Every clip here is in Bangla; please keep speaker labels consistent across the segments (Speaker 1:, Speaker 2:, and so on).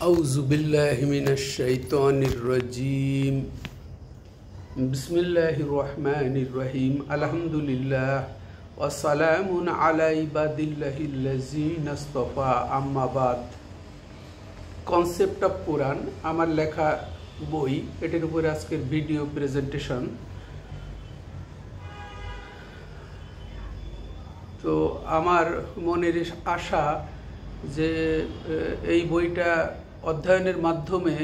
Speaker 1: আউযু বিল্লাহি মিনাশ শাইতানির রাজিম। বিসমিল্লাহির রহমানির রহিম। আলহামদুলিল্লাহ ওয়া সালামুন আলা ইবাদিল্লাহিল্লাযিনা ইসতাফা, আম্মা বাদ। কনসেপ্ট অফ কোরআন আমার লেখা বই, এটার উপরে আজকের ভিডিও প্রেজেন্টেশন। তো আমার মনের আশা যে এই বইটা অধ্যয়নের মাধ্যমে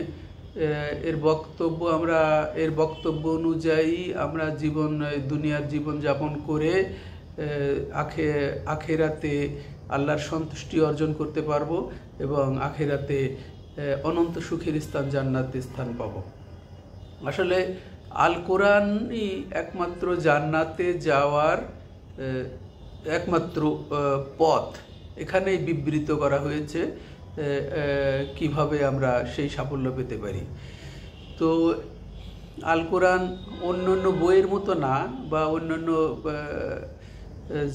Speaker 1: এর বক্তব্য অনুযায়ী আমরা দুনিয়ার জীবন যাপন করে আখেরাতে আল্লাহর সন্তুষ্টি অর্জন করতে পারবো এবং আখেরাতে অনন্ত সুখের স্থান, জান্নাতে স্থান পাব। আসলে আল কোরআনই একমাত্র জান্নাতে যাওয়ার একমাত্র পথ। এখানেই বিবৃত করা হয়েছে কিভাবে আমরা সেই সাফল্য পেতে পারি। তো আল কোরআন অন্যান্য বইয়ের মতো না, বা অন্যান্য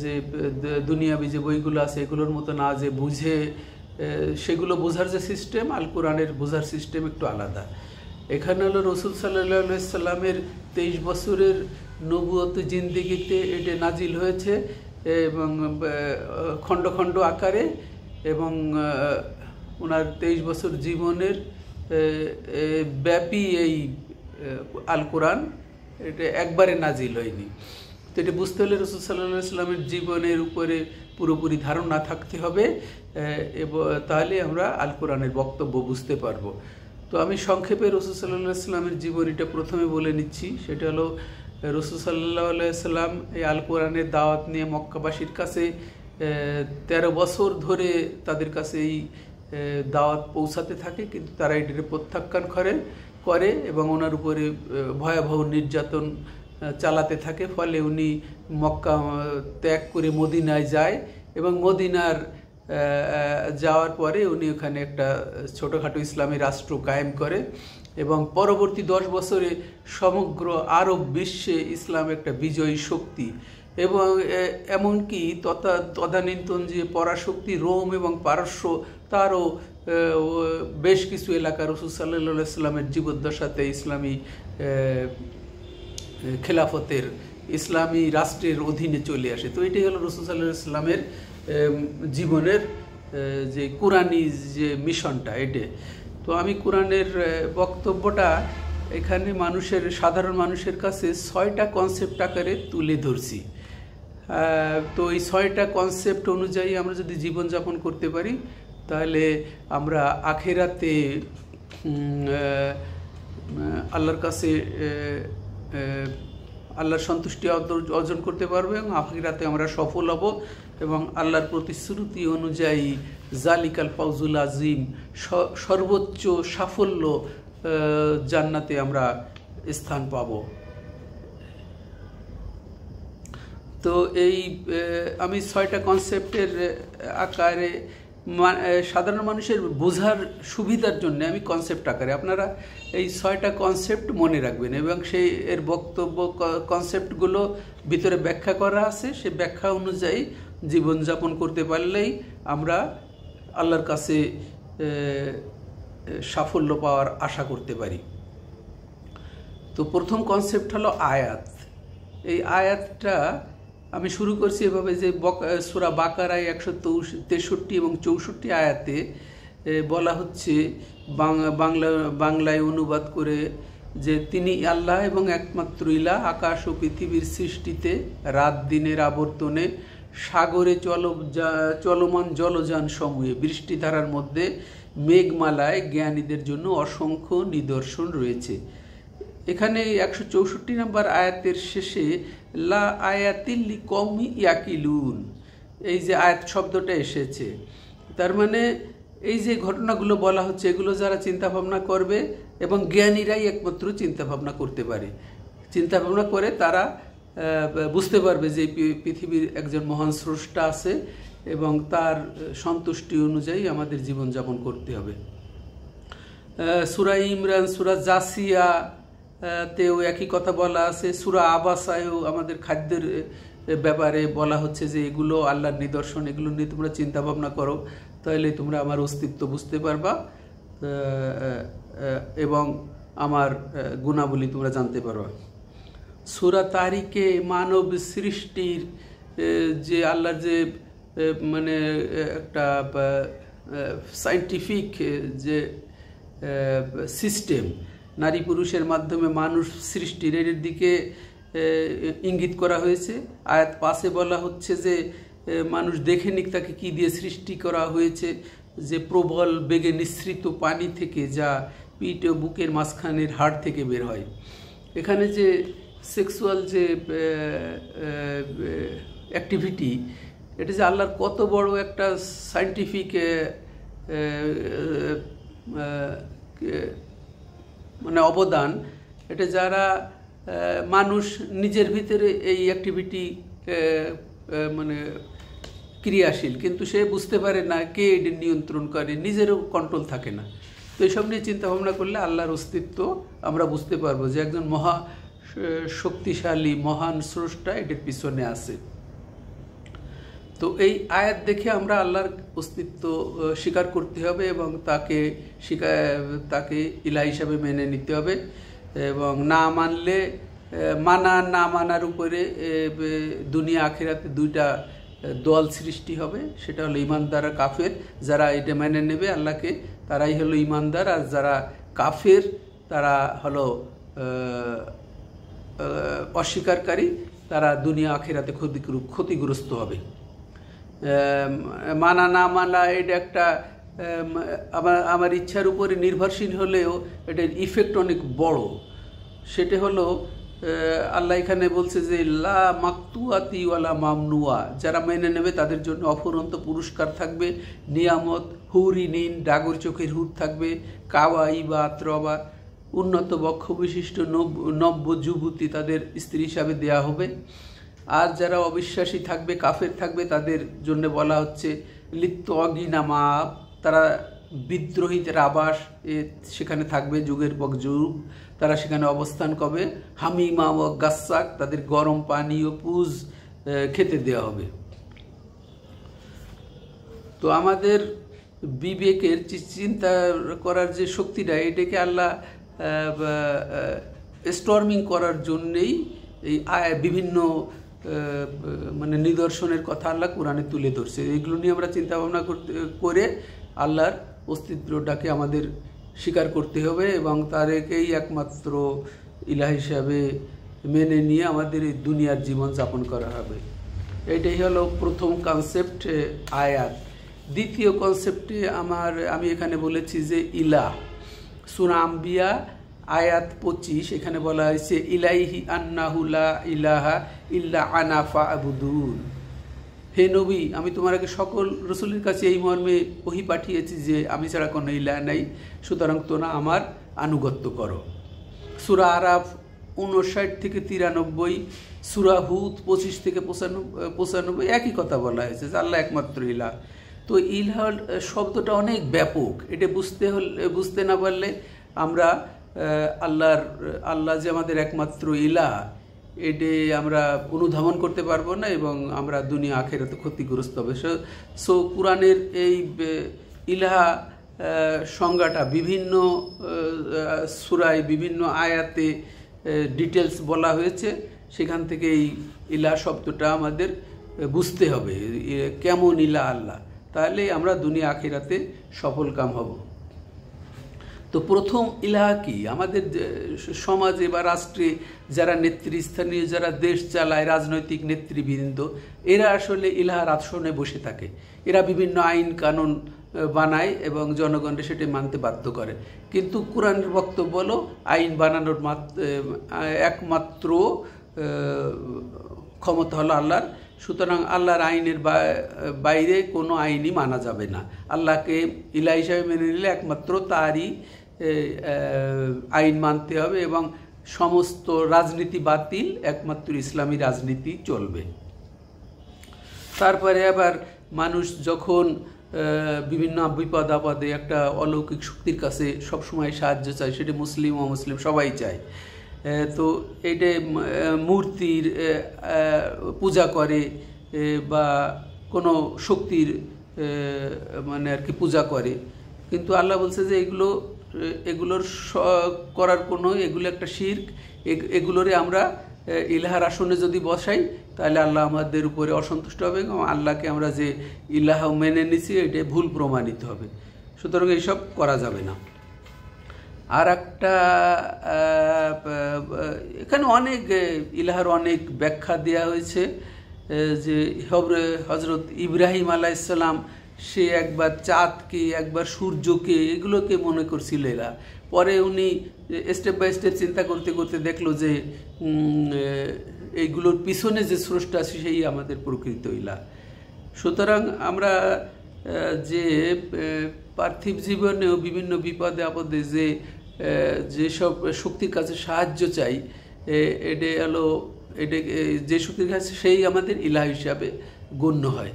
Speaker 1: যে দুনিয়াবি যে বইগুলো আছে এগুলোর মতো না, যে সেগুলো বোঝার যে সিস্টেম, আল কোরআনের বোঝার সিস্টেম একটু আলাদা। এখানে হলো রসুল সাল্লাল্লাহু আলাইহি সাল্লামের 23 বছরের নবুয়ত জিন্দেগিতে এটা নাজিল হয়েছে এবং খণ্ড খণ্ড আকারে, এবং ওনার 23 বছর জীবনের ব্যাপী এই আল কোরআন এটা একবারে নাজিল হয়নি। তো এটা বুঝতে হলে রসুল সাল্লাল্লাহু আলাইহি সাল্লামের জীবনের উপরে পুরোপুরি ধারণা থাকতে হবে, এবং তাহলে আমরা আল কোরআনের বক্তব্য বুঝতে পারবো। তো আমি সংক্ষেপে রসুল সাল্লাল্লাহু আলাইহি সাল্লামের জীবনীটা প্রথমে বলে নিচ্ছি। সেটা হলো রসুল সাল্লাল্লাহু আলাইহি সাল্লাম এই আল কোরআনের দাওয়াত নিয়ে মক্কাবাসীর কাছে 13 বছর ধরে তাদের কাছে এই দাওয়াত পৌঁছাতে থাকে, কিন্তু তারা এটিকে প্রত্যাখ্যান করে এবং ওনার উপরে ভয়াবহ নির্যাতন চালাতে থাকে। ফলে উনি মক্কা ত্যাগ করে মদিনায় যায়, এবং মদিনার যাওয়ার পরে উনি ওখানে একটা ছোটোখাটো ইসলামী রাষ্ট্র কায়েম করে, এবং পরবর্তী 10 বছরে সমগ্র আরব বিশ্বে ইসলাম একটা বিজয়ী শক্তি, এবং এমনকি তদানীন্তন যে পরাশক্তি রোম এবং পারস্য, তারও বেশ কিছু এলাকা রাসূল সাল্লাল্লাহু আলাইহি সাল্লামের জীবদ্দশাতে ইসলামী খেলাফতের, ইসলামী রাষ্ট্রের অধীনে চলে আসে। তো এটাই হলো রাসূল সাল্লাল্লাহু আলাইহি সাল্লামের জীবনের যে কোরআনী যে মিশনটা এটা। তো আমি কোরআনের বক্তব্যটা এখানে সাধারণ মানুষের কাছে 6টা কনসেপ্ট আকারে তুলে ধরছি। তো এই 6টা কনসেপ্ট অনুযায়ী আমরা যদি জীবনযাপন করতে পারি, তাহলে আমরা আখেরাতে আল্লাহর কাছে আল্লাহর সন্তুষ্টি অর্জন করতে পারবো, এবং আখিরাতে আমরা সফল হব, এবং আল্লাহর প্রতিশ্রুতি অনুযায়ী জালিকাল ফাউজুল আজিম, সর্বোচ্চ সাফল্য, জান্নাতে আমরা স্থান পাব। তো এই আমি 6টা কনসেপ্টের আকারে সাধারণ মানুষের বোঝার সুবিধার জন্য আমি কনসেপ্ট আকারে, আপনারা এই 6টা কনসেপ্ট মনে রাখবেন, এবং এর বক্তব্য কনসেপ্টগুলো ভিতরে ব্যাখ্যা করা আছে। সে ব্যাখ্যা অনুযায়ী জীবনযাপন করতে পারলেই আমরা আল্লাহর কাছে সাফল্য পাওয়ার আশা করতে পারি। তো প্রথম কনসেপ্ট হলো আয়াত। এই আয়াতটা আমি শুরু করছি এভাবে যে সূরা বাকারায় 163 এবং 64 আয়াতে বলা হচ্ছে, বাংলায় অনুবাদ করে, যে তিনি আল্লাহ এবং একমাত্র ইলাহ, আকাশ ও পৃথিবীর সৃষ্টিতে, রাত দিনের আবর্তনে, সাগরে চলমান জলযান সমূহে, বৃষ্টিধারার মধ্যে, মেঘমালায় জ্ঞানীদের জন্য অসংখ্য নিদর্শন রয়েছে। এখানে 164 নম্বর আয়াতের শেষে লা আয়াতিল লিকওমি ইয়াকিলুন, এই যে আয়াত শব্দটা এসেছে, তার মানে এই যে ঘটনাগুলো বলা হচ্ছে এগুলো যারা চিন্তাভাবনা করবে, এবং জ্ঞানীরাই একমাত্র চিন্তাভাবনা করতে পারে, চিন্তাভাবনা করে তারা বুঝতে পারবে যে পৃথিবীর একজন মহান স্রষ্টা আছে, এবং তার সন্তুষ্টি অনুযায়ী আমাদের জীবনযাপন করতে হবে। সূরা ইমরান, সূরা জাসিয়া তেও একই কথা বলা আছে। সূরা আবাসায়ও আমাদের খাদ্যের ব্যাপারে বলা হচ্ছে যে এগুলো আল্লাহর নিদর্শন, এগুলো নিয়ে তোমরা চিন্তা ভাবনা করো, তাহলে তোমরা আমার অস্তিত্ব বুঝতে পারবা। এবং আমার গুণাবলী তোমরা জানতে পারো। সূরা তারিকে মানব সৃষ্টির যে আল্লাহর যে মানে একটা সায়েন্টিফিক যে সিস্টেম, নারী পুরুষের মাধ্যমে মানুষ সৃষ্টির এর দিকে ইঙ্গিত করা হয়েছে। আয়াত 5-এ বলা হচ্ছে যে মানুষ দেখে নিক তাকে কি দিয়ে সৃষ্টি করা হয়েছে, যে প্রবল বেগে নিঃসৃত পানি থেকে, যা পিঠ ও বুকের মাঝখানের হাড় থেকে বের হয়। এখানে যে সেক্সুয়াল যে অ্যাক্টিভিটি, এটা যে আল্লাহর কত বড় একটা সায়েন্টিফিক মানে অবদান, এটা যারা মানুষ নিজের ভিতরে এই অ্যাক্টিভিটি মানে ক্রিয়াশীল, কিন্তু সে বুঝতে পারে না কে এটি নিয়ন্ত্রণ করে, নিজেরও কন্ট্রোল থাকে না। তো এইসব নিয়ে চিন্তা ভাবনা করলে আল্লাহর অস্তিত্ব আমরা বুঝতে পারবো, যে একজন মহা শক্তিশালী মহান স্রষ্টা এটির পিছনে আছে। তো এই আয়াত দেখে আমরা আল্লাহর অস্তিত্ব স্বীকার করতে হবে এবং তাকে ইলাহ হিসাবে মেনে নিতে হবে। এবং না মানলে না মানার উপরে দুনিয়া আখিরাতে দুইটা দল সৃষ্টি হবে, সেটা হলো ইমানদার আর কাফের। যারা এটা মেনে নেবে আল্লাহকে, তারাই হলো ইমানদার, আর যারা কাফের তারা হলো অস্বীকারী, তারা দুনিয়া আখিরাতে ক্ষতিগ্রস্ত হবে। মানা না মানা এটা একটা আমার ইচ্ছার উপরে নির্ভরশীল হলেও এটার ইফেক্ট অনেক বড়। সেটা হলো আল্লাহ এখানে বলছে যে লা মাকতুয়াতি ওয়ালা মামনুয়া, যারা মেনে নেবে তাদের জন্য অফুরন্ত পুরস্কার থাকবে, নিয়ামত, হুরিনিন, ডাগর চোখের হুর থাকবে, কাওয়াই বা আত্রবা, উন্নত বক্ষ বিশিষ্ট নব্য যুবতী তাদের স্ত্রী হিসাবে দেয়া হবে। আর যারা অবিশ্বাসী থাকবে, কাফের থাকবে, তাদের জন্য বলা হচ্ছে লিপ্ত অগিনামা, তারা বিদ্রোহীদের আবাস সেখানে থাকবে যুগের পর যুগ, তারা সেখানে অবস্থান করবে। হামিমা ও গাসাক, তাদের গরম পানি ও পুজ খেতে দেওয়া হবে। তো আমাদের বিবেকের চিন্তা করার যে শক্তিটা, এটাকে আল্লাহ স্টর্মিং করার জন্যেই এই বিভিন্ন মানে নিদর্শনের কথা আল্লাহ কোরআনে তুলে ধরছে। এগুলো নিয়ে আমরা চিন্তা ভাবনা করে আল্লাহর অস্তিত্বটাকে আমাদের স্বীকার করতে হবে এবং তাদেরকেই একমাত্র ইলাহ হিসাবে মেনে নিয়ে আমাদের এই দুনিয়ার জীবন যাপন করা হবে। এটাই হলো প্রথম কনসেপ্ট আয়াত। দ্বিতীয় কনসেপ্টে আমি এখানে বলেছি যে ইলাহ। সূরা আম্বিয়া আয়াত 25, এখানে বলা হয়েছে ইলাইহি আন্নাহু লা ইলাহা ইল্লা আনা ফা'বুদুন। হে নবী, আমি তোমার আগে সকল রসুলের কাছে এই মর্মে ওহী পাঠিয়েছি যে আমি ছাড়া কোনো ইলাহ নাই, সুতরাং তোমরা আমার আনুগত্য করো। সূরা আরাফ 59 থেকে 93, সূরা হুদ 25 থেকে 95 একই কথা বলা হয়েছে যে আল্লাহ একমাত্র ইলাহ। তো ইলাহ শব্দটা অনেক ব্যাপক, এটা বুঝতে না পারলে আমরা আল্লাহ যে আমাদের একমাত্র ইলাহ এটি আমরা অনুধাবন করতে পারবো না এবং আমরা দুনিয়া আখিরাতে ক্ষতিগ্রস্ত হবে। সো কোরআনের এই ইলাহ সংজ্ঞাটা বিভিন্ন সূরায় বিভিন্ন আয়াতে ডিটেলস বলা হয়েছে, সেখান থেকে এই ইলাহ শব্দটা আমাদের বুঝতে হবে কেমন ইলাহ আল্লাহ, তাহলে আমরা দুনিয়া আখিরাতে সফল কাম হব। তো প্রথম ইলাহ কি? আমাদের সমাজে বা রাষ্ট্রে যারা নেতৃস্থানীয়, যারা দেশ চালায়, রাজনৈতিক নেতৃবৃন্দ, এরা আসলে ইলাহার আসনে বসে থাকে। এরা বিভিন্ন আইন কানুন বানায় এবং জনগণকে সেটা মানতে বাধ্য করে। কিন্তু কোরআনের বক্তব্য হলো আইন বানানোর একমাত্র ক্ষমতা হলো আল্লাহর। সুতরাং আল্লাহর আইনের বাইরে কোনো আইনই মানা যাবে না। আল্লাহকে ইলাহ হিসাবে মেনে নিলে একমাত্র তারই আইন মানতে হবে এবং সমস্ত রাজনীতি বাতিল, একমাত্র ইসলামী রাজনীতি চলবে। তারপরে আবার মানুষ যখন বিভিন্ন বিপদ আপদে একটা অলৌকিক শক্তির কাছে সবসময় সাহায্য চায়, সেটা মুসলিম অমুসলিম সবাই চায়। তো এইটা মূর্তির পূজা করে বা কোনো শক্তির মানে আর কি পূজা করে, কিন্তু আল্লাহ বলছে যে এগুলোর করার কোনো, এগুলো একটা শিরক, এগুলোরে আমরা ইলাহার আসনে যদি বসাই তাহলে আল্লাহ আমাদের উপরে অসন্তুষ্ট হবে এবং আল্লাহকে আমরা যে ইলাহ মেনে নিছি এটা ভুল প্রমাণিত হবে। সুতরাং এইসব করা যাবে না। আর একটা এখানে অনেক ইলাহার অনেক ব্যাখ্যা দেওয়া হয়েছে, যে হজরত ইব্রাহিম আলাইহিসসালাম সে একবার চাঁদকে, একবার সূর্যকে, এগুলোকে মনে করছিল এরা। পরে উনি স্টেপ বাই স্টেপ চিন্তা করতে করতে দেখলো যে এইগুলোর পিছনে যে স্রষ্টা আছে সেই আমাদের প্রকৃত ইলাহ। সুতরাং আমরা যে পার্থিব জীবনেও বিভিন্ন বিপদে আপদে যেসব শক্তির কাছে সাহায্য চাই, এটা যে শক্তির কাছে সেই আমাদের ইলাহ হিসাবে গণ্য হয়।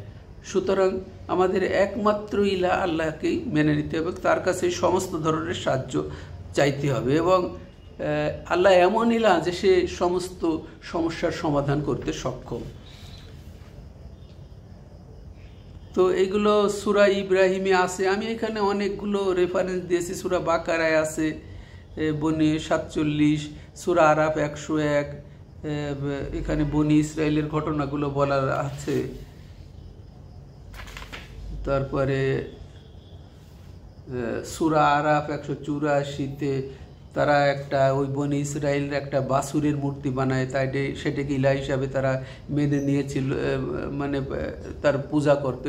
Speaker 1: সুতরাং আমাদের একমাত্র ইলাহ আল্লাহকেই মেনে নিতে হবে, তার কাছে সমস্ত ধরনের সাহায্য চাইতে হবে এবং আল্লাহ এমন ইলাহ যে সে সমস্ত সমস্যার সমাধান করতে সক্ষম। তো এইগুলো সূরা ইব্রাহিমে আছে। আমি এখানে অনেকগুলো রেফারেন্স দিয়েছি। সূরা বাকারায় আছে, বনি 47, সূরা আরাফ 101, এখানে বনি ইসরায়েলের ঘটনাগুলো বলার আছে। তারপরে সূরা আরাফ 184-তে তারা একটা ওই বনি ইসরায়েলের একটা বাছুরের মূর্তি বানায়, তাই সেটাকে ইলাহ হিসাবে তারা মেনে নিয়েছিল, মানে তার পূজা করতো,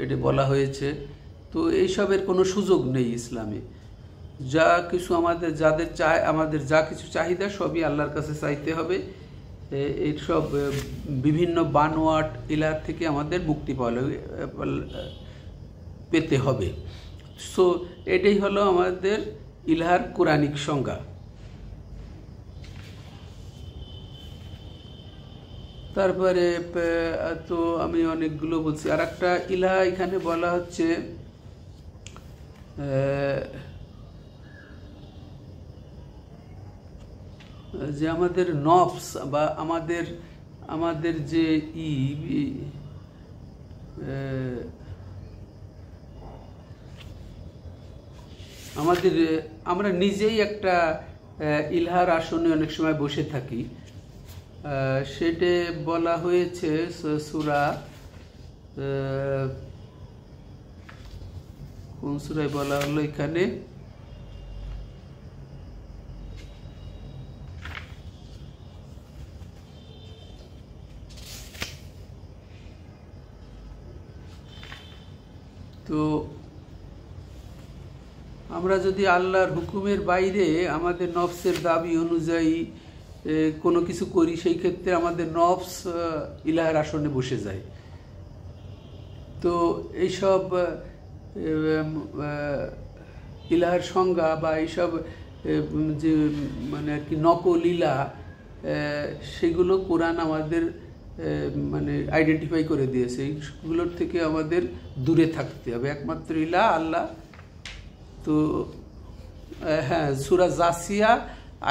Speaker 1: এটা বলা হয়েছে। তো এইসবের কোনো সুযোগ নেই ইসলামে। যা কিছু আমাদের আমাদের যা কিছু চাহিদা সবই আল্লাহর কাছে চাইতে হবে। এইসব বিভিন্ন বানোয়াট ইলাহ থেকে আমাদের মুক্তি পেতে হবে। সো এটাই হলো আমাদের ইলাহার কোরআনিক সংজ্ঞা। তারপরে তো আমি অনেকগুলো বলছি। আর একটা ইলাহ এখানে বলা হচ্ছে যে আমাদের নফস বা আমাদের যে আমরা নিজেই একটা ইলাহার আসনে অনেক সময় বসে থাকি। সেটা বলা হয়েছে সূরা, কোন সূরায় বলা হলো এখানে, তো আমরা যদি আল্লাহর হুকুমের বাইরে আমাদের নফসের দাবি অনুযায়ী কোনো কিছু করি, সেই ক্ষেত্রে আমাদের নফস ইলাহার আসনে বসে যায়। তো এইসব ইলাহার সংজ্ঞা বা এইসব যে মানে আর কি নকল ইলাহ, সেগুলো কোরআন আমাদের মানে আইডেন্টিফাই করে দিয়েছে। এইগুলোর থেকে আমাদের দূরে থাকতে হবে। একমাত্র ইলাহ আল্লাহ। তো হ্যাঁ, সূরা জাসিয়া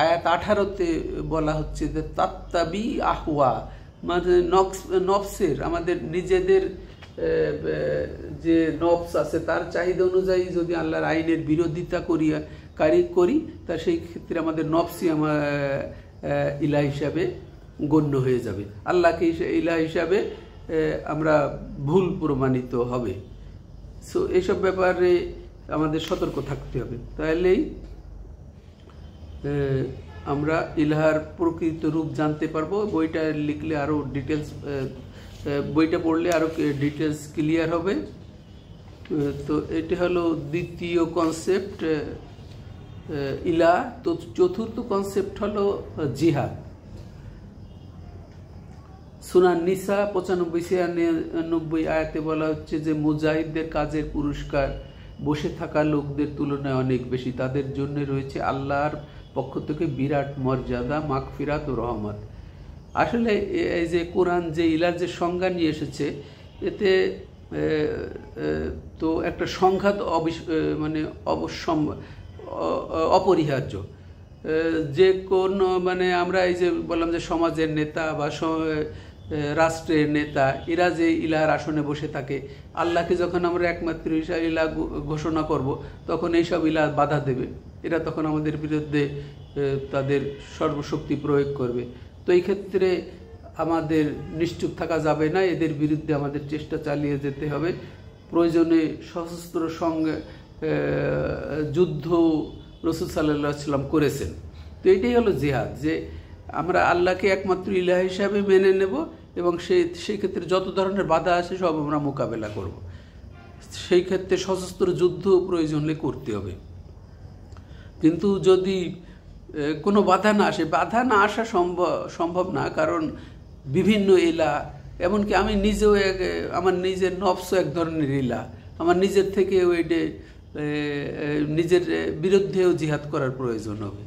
Speaker 1: আয়াত 18-তে বলা হচ্ছে যে তাত্তাবি আহওয়া, মানে নফসের, আমাদের নিজেদের যে নফস আছে তার চাহিদা অনুযায়ী যদি আল্লাহর আইনের বিরোধিতা করি তা সেই ক্ষেত্রে আমাদের নফসই আমার ইলাহ হিসাবে গণ্য হয়ে যাবে। আল্লাহকে ইলাহ হিসাবে আমরা ভুল প্রমাণিত হবে। সো এইসব ব্যাপারে আমাদের সতর্ক থাকতে হবে, তাহলেই আমরা ইলাহার প্রকৃত রূপ জানতে পারবো। বইটা লিখলে আরও ডিটেলস, বইটা পড়লে আরও ডিটেলস ক্লিয়ার হবে। তো এটা হলো দ্বিতীয় কনসেপ্ট ইলাহ। তো চতুর্থ কনসেপ্ট হলো জিহাদ। সূরা নিসা 95-96 আয়াতে বলা হচ্ছে যে মুজাহিদদের কাজের পুরস্কার বসে থাকা লোকদের তুলনায় অনেক বেশি। তাদের জন্য রয়েছে আল্লাহর পক্ষ থেকে বিরাট মর্যাদা, মাগফিরাত ও রহমত। আসলে এই যে কোরআন যে ইলার যে সংজ্ঞা নিয়ে এসেছে, এতে তো একটা সংঘাত মানে অপরিহার্য। যে কোন মানে আমরা এই যে বললাম যে সমাজের নেতা বা রাষ্ট্রের নেতা, এরা যে ইলাহার আসনে বসে থাকে, আল্লাহকে যখন আমরা একমাত্র ইলাহ ঘোষণা করব তখন এইসব ইলাহ বাধা দেবে, এরা তখন আমাদের বিরুদ্ধে তাদের সর্বশক্তি প্রয়োগ করবে। তো এই ক্ষেত্রে আমাদের নিশ্চুপ থাকা যাবে না, এদের বিরুদ্ধে আমাদের চেষ্টা চালিয়ে যেতে হবে। প্রয়োজনে সশস্ত্র সঙ্গে যুদ্ধ রাসূল সাল্লাল্লাহু আলাইহি ওয়াসাল্লাম করেছেন। তো এইটাই হলো জিহাদ, যে আমরা আল্লাহকে একমাত্র ইলাহ হিসাবে মেনে নেব এবং সেই ক্ষেত্রে যত ধরনের বাধা আসে সব আমরা মোকাবেলা করব। সেই ক্ষেত্রে সশস্ত্র যুদ্ধ প্রয়োজন হলে করতে হবে। কিন্তু যদি কোনো বাধা না আসে, বাধা না আসা সম্ভব না, কারণ বিভিন্ন ইলাহ, এমনকি আমি নিজেও আমার নিজের নফসও এক ধরনের ইলাহ, আমার নিজের থেকে ওইটা নিজের বিরুদ্ধেও জিহাদ করার প্রয়োজন হবে।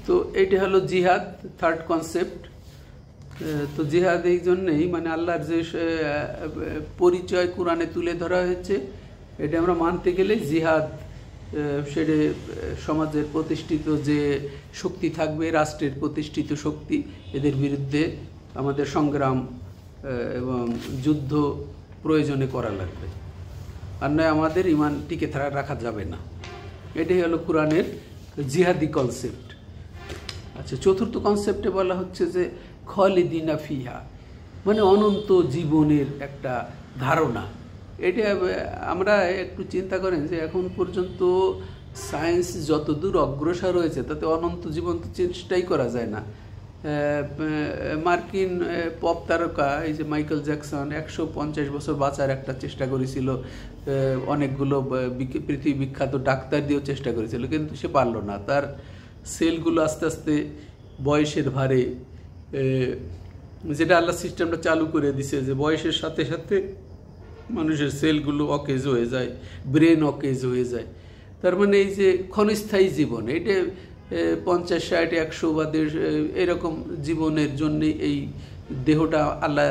Speaker 1: তো এইটা হলো জিহাদ, থার্ড কনসেপ্ট। তো জিহাদ এই জন্যেই, মানে আল্লাহর যে পরিচয় কোরআনে তুলে ধরা হয়েছে, এটা আমরা মানতে গেলে জিহাদ, সেটা সমাজের প্রতিষ্ঠিত যে শক্তি থাকবে, রাষ্ট্রের প্রতিষ্ঠিত শক্তি, এদের বিরুদ্ধে আমাদের সংগ্রাম এবং যুদ্ধ প্রয়োজনে করা লাগবে, আর নয় আমাদের ইমান টিকে রাখা যাবে না। এটাই হলো কোরআনের জিহাদি কনসেপ্ট। আচ্ছা, চতুর্থ কনসেপ্টে বলা হচ্ছে যে খালিদিনা ফিহা, মানে অনন্ত জীবনের একটা ধারণা। এটা আমরা একটু চিন্তা করেন যে এখন পর্যন্ত সায়েন্স যতদূর অগ্রসর হয়েছে তাতে অনন্ত জীবন তো চেষ্টাই করা যায় না। মার্কিন পপ তারকা এই যে মাইকেল জ্যাকসন 150 বছর বাঁচার একটা চেষ্টা করেছিল, অনেকগুলো পৃথিবী বিখ্যাত ডাক্তার দিয়েও চেষ্টা করেছিল, কিন্তু সে পারল না। তার সেলগুলো আস্তে আস্তে বয়সের ভারে, যেটা আল্লাহ সিস্টেমটা চালু করে দিছে যে বয়সের সাথে সাথে মানুষের সেলগুলো অকেজ হয়ে যায়, ব্রেন অকেজ হয়ে যায়। তার মানে এই যে ক্ষণস্থায়ী জীবন, এটা 50, 60, 100 বা 150 এরকম জীবনের জন্য এই দেহটা আল্লাহ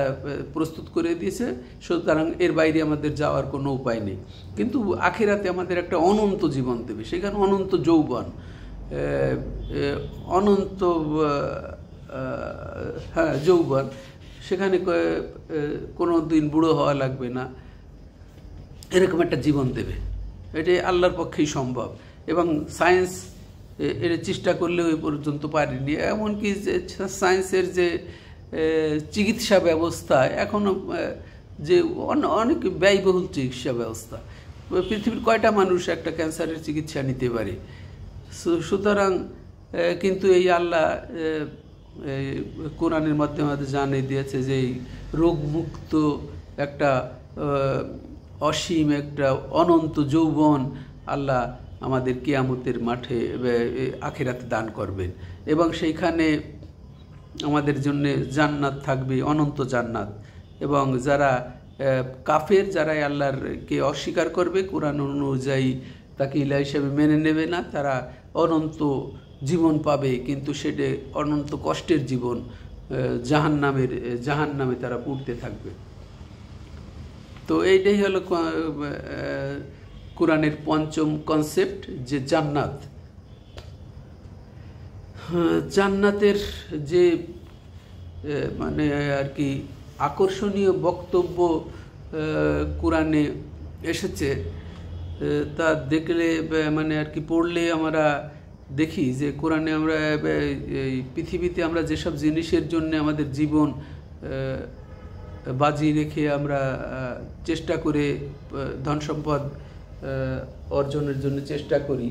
Speaker 1: প্রস্তুত করে দিয়েছে, সুতরাং এর বাইরে আমাদের যাওয়ার কোনো উপায় নেই। কিন্তু আখিরাতে আমাদের একটা অনন্ত জীবন দেবে, সেখানে অনন্ত যৌবন, অনন্ত যৌবন, সেখানে কোনো দিন বুড়ো হওয়া লাগবে না, এরকম একটা জীবন দেবে। এটাই আল্লাহর পক্ষেই সম্ভব, এবং সায়েন্স এটা চেষ্টা করলেও এ পর্যন্ত পারেনি। এমনকি যে সায়েন্সের যে চিকিৎসা ব্যবস্থা এখনও যে অনেক ব্যয়বহুল চিকিৎসা ব্যবস্থা, পৃথিবীর কয়টা মানুষ একটা ক্যান্সারের চিকিৎসা নিতে পারে? সুতরাং কিন্তু এই আল্লাহ কোরআনের মাধ্যমে আমাদের জানিয়ে দিয়েছে যে এই রোগমুক্ত একটা অসীম একটা অনন্ত যৌবন আল্লাহ আমাদের কিয়ামতের মাঠে আখিরাতে দান করবেন, এবং সেইখানে আমাদের জন্য জান্নাত থাকবে, অনন্ত জান্নাত। এবং যারা কাফের, যারা আল্লাহরকে অস্বীকার করবে, কোরআন অনুযায়ী তাকে ইলাহ হিসেবে মেনে নেবে না, তারা অনন্ত জীবন পাবে, কিন্তু সেটা অনন্ত কষ্টের জীবন, জাহান্নামে তারা পুড়তে থাকবে। তো এইটাই হলো কোরআনের পঞ্চম কনসেপ্ট, যে জান্নাত। জান্নাতের যে মানে আর কি আকর্ষণীয় বক্তব্য কোরআনে এসেছে, তা দেখলে মানে আর কি পড়লে আমরা দেখি যে কোরআনে আমরা এই পৃথিবীতে আমরা যেসব জিনিসের জন্য আমাদের জীবন বাজি রেখে আমরা চেষ্টা করে ধন সম্পদ অর্জনের জন্য চেষ্টা করি,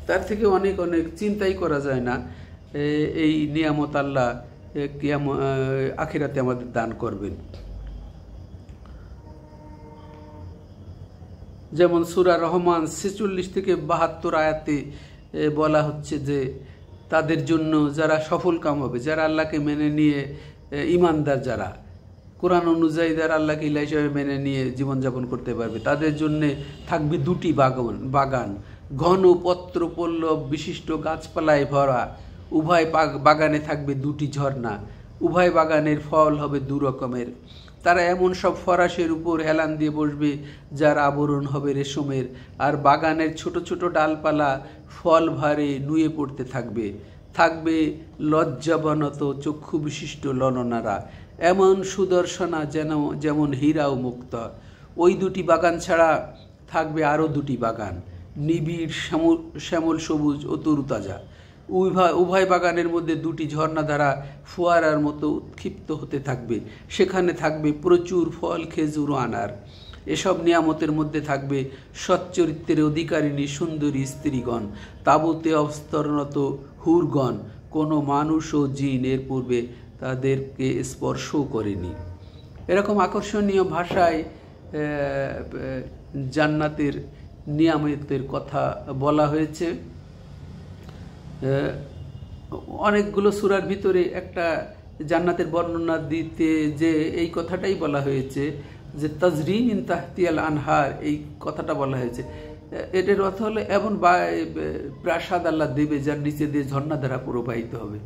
Speaker 1: তার থেকে অনেক অনেক চিন্তাই করা যায় না এই নিয়ামত আল্লাহ আখিরাতে আমাদের দান করবেন। যেমন সূরা রহমান 46 থেকে 72 আয়াতে বলা হচ্ছে যে তাদের জন্য যারা সফল কাম হবে, যারা আল্লাহকে মেনে নিয়ে ইমানদার, যারা কোরআন অনুযায়ী যারা আল্লাহকে ইলাহ হিসেবে মেনে নিয়ে জীবনযাপন করতে পারবে, তাদের জন্যে থাকবে 2টি বাগান, ঘন পত্র পল্লব বিশিষ্ট গাছপালায় ভরা। উভয় বাগানে থাকবে 2টি ঝর্ণা, উভয় বাগানের ফল হবে 2 রকমের। তারা এমন সব ফরাসের উপর হেলান দিয়ে বসবে যার আবরণ হবে রেশমের, আর বাগানের ছোট ছোট ডালপালা ফল ভারে নুয়ে পড়তে থাকবে। থাকবে লজ্জাবনত চক্ষু বিশিষ্ট ললনারা, এমন সুদর্শনা যেমন হীরা ও মুক্ত। ওই দুটি বাগান ছাড়া থাকবে আরও দুটি বাগান, নিবিড় শ্যামল সবুজ ও তরুতাজা। উভয় বাগানের মধ্যে দুটি ঝর্ণাধারা ফোয়ারার মতো উৎক্ষিপ্ত হতে থাকবে। সেখানে থাকবে প্রচুর ফল, খেজুর ও আনার। এসব নিয়ামতের মধ্যে থাকবে সচ্চরিত্রের অধিকারিণী সুন্দরী স্ত্রীগণ, তাঁবুতে অবস্থানরত হুরগণ। কোনো মানুষ ও জিন এর পূর্বে তাদেরকে স্পর্শও করেনি। এরকম আকর্ষণীয় ভাষায় জান্নাতের নিয়ামতের কথা বলা হয়েছে। অনেকগুলো সূরার ভিতরে একটা জান্নাতের বর্ণনা দিতে যে এই কথাটাই বলা হয়েছে যে তাজরি মিন তাহতিয়াল আনহার, এই কথাটা বলা হয়েছে। এটার অর্থ হলো এমন প্রাসাদ আল্লাহ দেবে যার নিচে দিয়ে ঝর্ণাধারা প্রবাহিত হবে,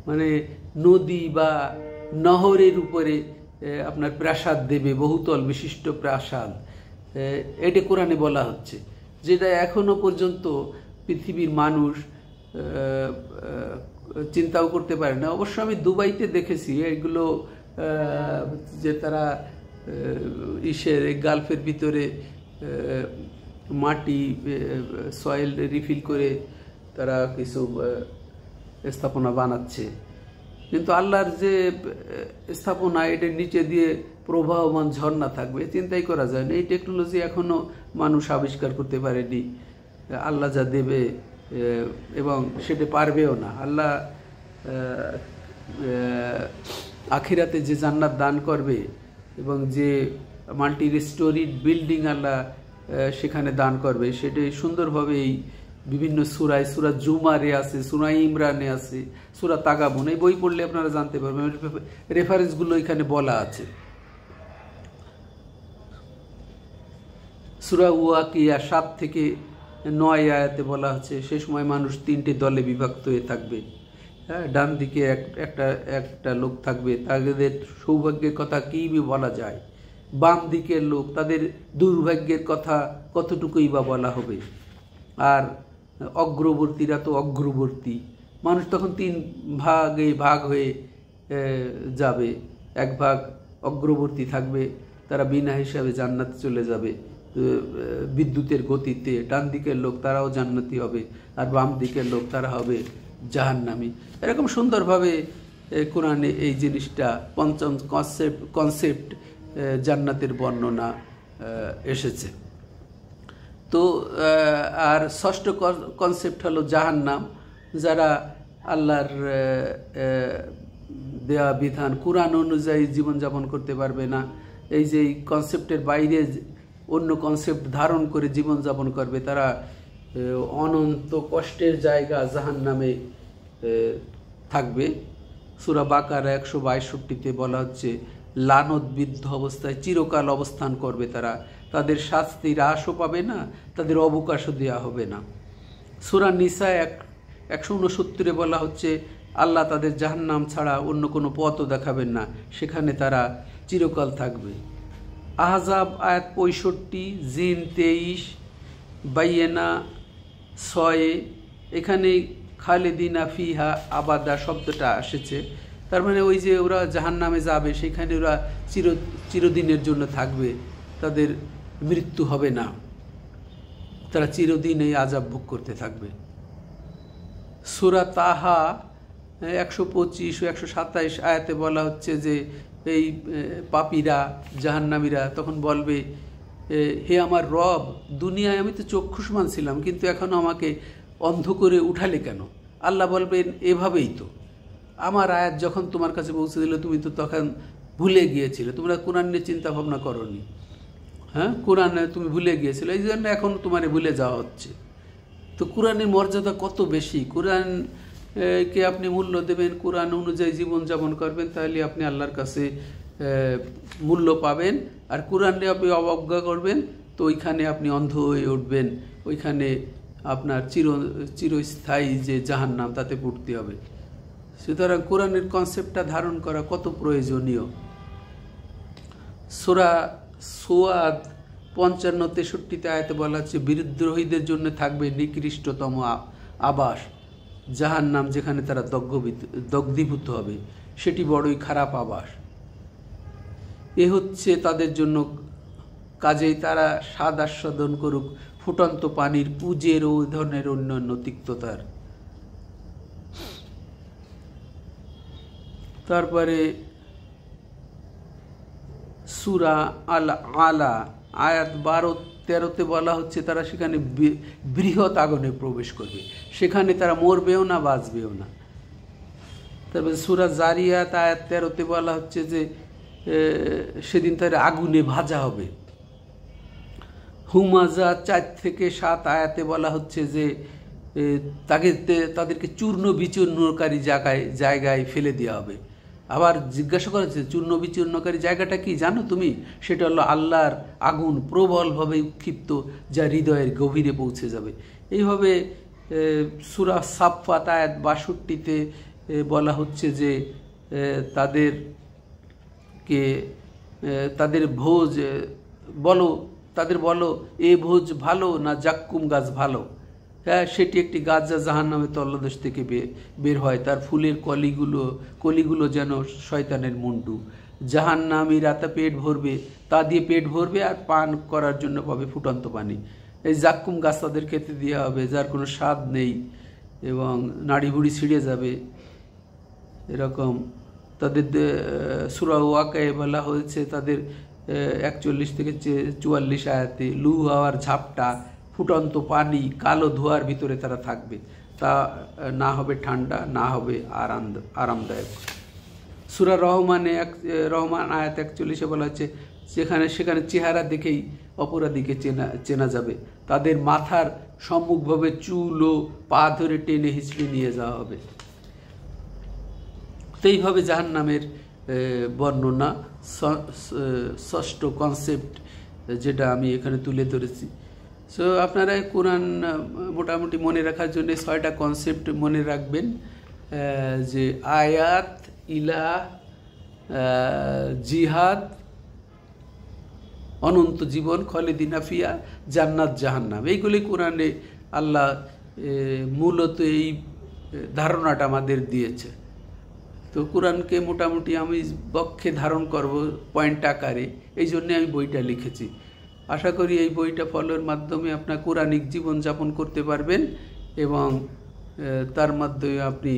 Speaker 1: মানে নদী বা নহরের উপরে আপনার প্রাসাদ দেবে, বহুতল বিশিষ্ট প্রাসাদ। এটা কোরআনে বলা হচ্ছে, যেটা এখনো পর্যন্ত পৃথিবীর মানুষ চিন্তাও করতে পারে না। অবশ্য আমি দুবাইতে দেখেছি এগুলো, যে তারা গালফের ভিতরে মাটি সয়েল রিফিল করে তারা কিছু স্থাপনা বানাচ্ছে, কিন্তু আল্লাহর যে স্থাপনা এটার নিচে দিয়ে প্রবাহমান ঝর্ণা থাকবে, চিন্তাই করা যায় না। এই টেকনোলজি এখনো মানুষ আবিষ্কার করতে পারেনি। আল্লাহ যা দেবে এবং সেটা পারবেও না। আল্লাহ আখিরাতে যে জান্নাত দান করবে এবং যে মাল্টি স্টোরিড বিল্ডিং আল্লাহ সেখানে দান করবে, সেটাই সুন্দরভাবে এই বিভিন্ন সূরায়, সূরা জুমারে আছে, সূরা ইমরানে আছে, সূরা তাগাবুন, এই বই পড়লে আপনারা জানতে পারবেন। রেফারেন্সগুলো এখানে বলা আছে। সূরা ওয়াকিয়া 7 থেকে 9 আয়াতে বলা হচ্ছে সে সময় মানুষ 3টে দলে বিভক্ত হয়ে থাকবে। হ্যাঁ, ডান দিকে একটা লোক থাকবে, তাদের সৌভাগ্যের কথা কী বলা যায়। বাম দিকের লোক, তাদের দুর্ভাগ্যের কথা কতটুকুই বা বলা হবে। আর অগ্রবর্তীরা তো অগ্রবর্তী, মানুষ তখন 3 ভাগে ভাগ হয়ে যাবে। এক ভাগ অগ্রবর্তী থাকবে, তারা বিনা হিসাবে জান্নাতে চলে যাবে বিদ্যুতের গতিতে। ডান দিকের লোক তারাও জান্নাতি হবে, আর বাম দিকের লোক তারা হবে জাহান্নামী। এরকম সুন্দরভাবে কোরআনে এই জিনিসটা পঞ্চম কনসেপ্ট জান্নাতের বর্ণনা এসেছে। তো আর ষষ্ঠ কনসেপ্ট হলো জাহান্নাম, যারা আল্লাহর দেয়া বিধান কোরআন অনুযায়ী জীবনযাপন করতে পারবে না। এই যে কনসেপ্টের বাইরে অন্য কনসেপ্ট ধারণ করে জীবনযাপন করবে, তারা অনন্ত কষ্টের জায়গা জাহান্নামে থাকবে। সূরা বাকারা 162-তে বলা হচ্ছে লানতবিদ্ধ অবস্থায় চিরকাল অবস্থান করবে তারা, তাদের শাস্তির আশও পাবে না, তাদের অবকাশও দেওয়া হবে না। সূরা নিসা 169-এ বলা হচ্ছে আল্লাহ তাদের জাহান্নাম ছাড়া অন্য কোনো পথও দেখাবেন না, সেখানে তারা চিরকাল থাকবে। আহজাব আয়াত 65, জিন 23, বাইয়েনা 6, এখানে খালেদিনা ফিহা আবাদা শব্দটা এসেছে। তার মানে ওই যে ওরা জাহান্নামে যাবে, সেখানে ওরা চিরদিনের জন্য থাকবে, তাদের মৃত্যু হবে না, তারা চিরদিন এই আযাব ভোগ করতে থাকবে। সূরা তাহা 125 ও 127 আয়াতে বলা হচ্ছে যে এই পাপীরা জাহান্নামীরা তখন বলবে, হে আমার রব, দুনিয়ায় আমি তো চক্ষুষ্মান ছিলাম, কিন্তু এখনও আমাকে অন্ধ করে উঠালে কেন? আল্লাহ বলবেন, এভাবেই তো আমার আয়াত যখন তোমার কাছে পৌঁছে দিল তুমি তো তখন ভুলে গিয়েছিলে, তোমরা কোরআন নিয়ে চিন্তা ভাবনা করনি। হ্যাঁ, কোরআনে তুমি ভুলে গিয়েছিলে, এই জন্য এখন তোমার ভুলে যাওয়া হচ্ছে। তো কোরআনের মর্যাদা কত বেশি! কোরআনকে আপনি মূল্য দেবেন, কোরআন অনুযায়ী জীবনযাপন করবেন, তাহলে আপনি আল্লাহর কাছে মূল্য পাবেন। আর কোরআনে আপনি অবজ্ঞা করবেন তো ওইখানে আপনি অন্ধ হয়ে উঠবেন, ওইখানে আপনার চিরস্থায়ী যে জাহান্নাম তাতে পড়তে হবে। সুতরাং কোরআনের কনসেপ্টটা ধারণ করা কত প্রয়োজনীয়। সূরা সুয়াদ 55-63 আয়াতে বলা হচ্ছে বিদ্রোহীদের জন্য থাকবে নিকৃষ্টতম আবাস, জাহান্নাম যেখানে তারা দগ্ধীভূত হবে, সেটি বড়ই খারাপ আবাস। এ হচ্ছে তাদের জন্য, কাজেই তারা স্বাদ আস্বাদন করুক ফুটন্ত পানির, পুজের ও ধরনের অন্যান্য তিক্ততার। তারপরে সূরা আল আলা আয়াত 12-13 বলা হচ্ছে তারা সেখানে বৃহৎ আগুনে প্রবেশ করবে, সেখানে তারা মরবেও না, বাঁচবেও না। তারপরে সূরা জারিয়াত আয়াত 13 বলা হচ্ছে যে সেদিন তারা আগুনে ভাজা হবে। হুমাজা 4-7 আয়াতে বলা হচ্ছে যে তাদেরকে চূর্ণ বিচূর্ণকারী জায়গায় ফেলে দেওয়া হবে। আবার জিজ্ঞাসা করা হচ্ছে চূর্ণ বিচূর্ণকারী জায়গাটা কি জানো তুমি? সেটা হলো আল্লাহর আগুন, প্রবলভাবে উৎক্ষিপ্ত, যা হৃদয়ের গভীরে পৌঁছে যাবে। এইভাবে সূরা সাফফাত আয়াত 62-তে বলা হচ্ছে যে তাদের ভোজ তাদের বলো এ ভোজ ভালো না জাক্কুম গাছ ভালো? হ্যাঁ, সেটি একটি গাছ যা জাহান্নামের তলদেশ থেকে বের হয়, তার ফুলের কলিগুলো যেন শয়তানের মুন্ডু। জাহান্নামীরা তা পেট ভরবে, তা দিয়ে পেট ভরবে আর পান করার জন্য পাবে ফুটন্ত পানি। এই জাক্কুম গাছ তাদের খেতে দেওয়া হবে, যার কোনো স্বাদ নেই এবং নাড়ি ভুড়ি ছিঁড়ে যাবে। এরকম তাদের সূরা ওয়াকায়ে বলা হয়েছে তাদের 41-44 আয়াতে লু হাওয়ার ঝাপটা, ফুটন্ত পানি, কালো ধোঁয়ার ভিতরে তারা থাকবে, তা না হবে ঠান্ডা, না হবে আরামদায়ক। সূরা রহমান আয়াত 41 বলা হচ্ছে সেখানে চেহারা দেখেই অপরাধীকে চেনা যাবে, তাদের মাথার সম্মুখভাবে চুল ও পা ধরে টেনে হিঁচড়ে নিয়ে যাওয়া হবে। তো এইভাবে জাহান্নামের বর্ণনা, ষষ্ঠ কনসেপ্ট যেটা আমি এখানে তুলে ধরেছি। সো আপনারা কোরআন মোটামুটি মনে রাখার জন্য 6টা কনসেপ্ট মনে রাখবেন, যে আয়াত, ইলাহ, জিহাদ, অনন্ত জীবন, খালিদিনা ফিহা, জান্নাত, জাহান্নাম। এইগুলি কোরআনে আল্লাহ মূলত এই ধারণাটা আমাদের দিয়েছে। তো কোরআনকে মোটামুটি আমি বক্ষে ধারণ করব পয়েন্ট আকারে, এই জন্যে আমি বইটা লিখেছি। আশা করি এই বইটা ফলোর মাধ্যমে আপনার কোরআনিক জীবনযাপন করতে পারবেন এবং তার মাধ্যমে আপনি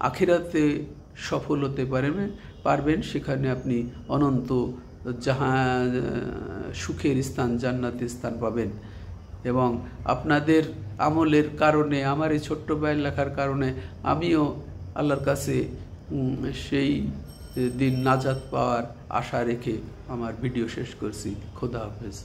Speaker 1: আখিরাতে সফল হতে পারবেন। সেখানে আপনি অনন্ত সুখের স্থান, জান্নাতের স্থান পাবেন। এবং আপনাদের আমলের কারণে, আমার এই ছোট্ট বই লেখার কারণে আমিও আল্লাহর কাছে সেই দিন নাজাত পাওয়ার আশা রেখে আমার ভিডিও শেষ করছি। খোদা হাফেজ।